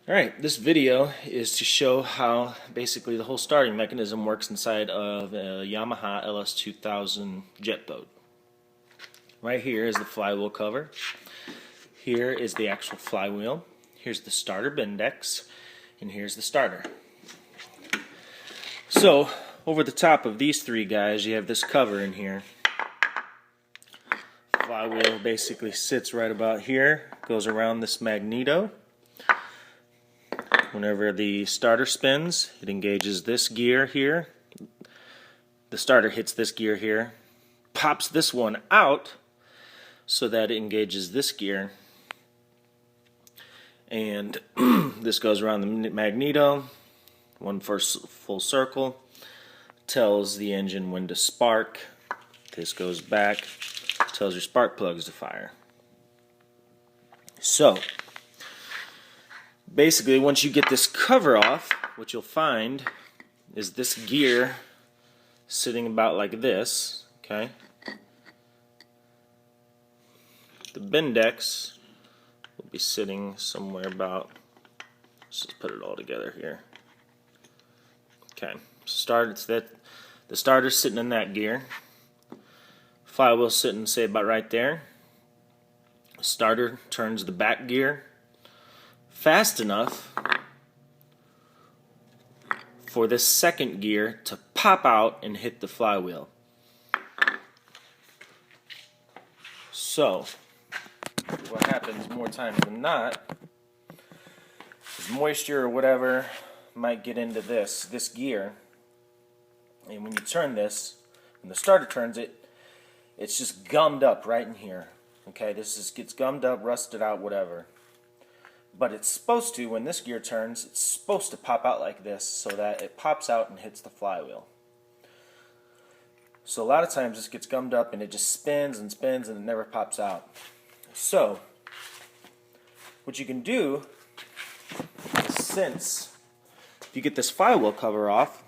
Alright, this video is to show how basically the whole starting mechanism works inside of a Yamaha ls2000 jet boat. Right here is the flywheel cover. Here is the actual flywheel. Here's the starter Bendix. And here's the starter. So, over the top of these three guys, you have this cover in here. Flywheel basically sits right about here, goes around this magneto. Whenever the starter spins, it engages this gear here. The starter hits this gear here, pops this one out so that it engages this gear. And this goes around the magneto, one first full circle, tells the engine when to spark. This goes back, tells your spark plugs to fire. So, basically, once you get this cover off, what you'll find is this gear sitting about like this, okay? The Bendix will be sitting somewhere about, let's just put it all together here. Okay, the starter's sitting in that gear. Flywheel's sitting, say, about right there. Starter turns the back gear fast enough for this second gear to pop out and hit the flywheel. So, what happens more times than not is moisture or whatever might get into this gear, and when you turn this, when the starter turns it, it's just gummed up right in here. Okay, gets gummed up, rusted out, whatever. But it's supposed to, when this gear turns, it's supposed to pop out like this so that it pops out and hits the flywheel. So a lot of times this gets gummed up and it just spins and spins and it never pops out. So, what you can do, since if you get this flywheel cover off,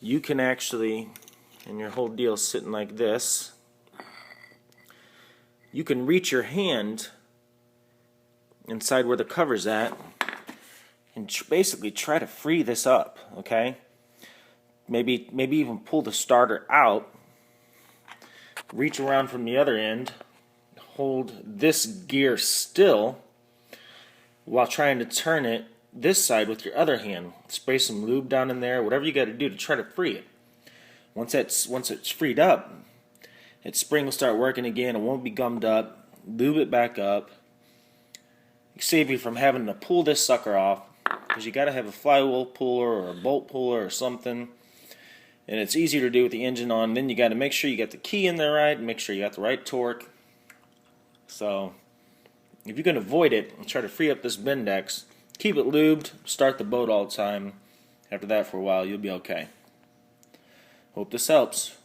you can actually, and your whole deal's sitting like this, you can reach your hand inside where the cover's at and basically try to free this up, okay? Maybe even pull the starter out, reach around from the other end, hold this gear still while trying to turn it this side with your other hand. Spray some lube down in there, whatever you got to do to try to free it. Once it's freed up, its spring will start working again. It won't be gummed up. Lube it back up. Save you from having to pull this sucker off, because you got to have a flywheel puller or a bolt puller or something, and it's easier to do with the engine on. Then you got to make sure you got the key in there right, make sure you got the right torque. So if you can avoid it and try to free up this Bendix, keep it lubed, start the boat all the time. After that, for a while, you'll be okay. Hope this helps.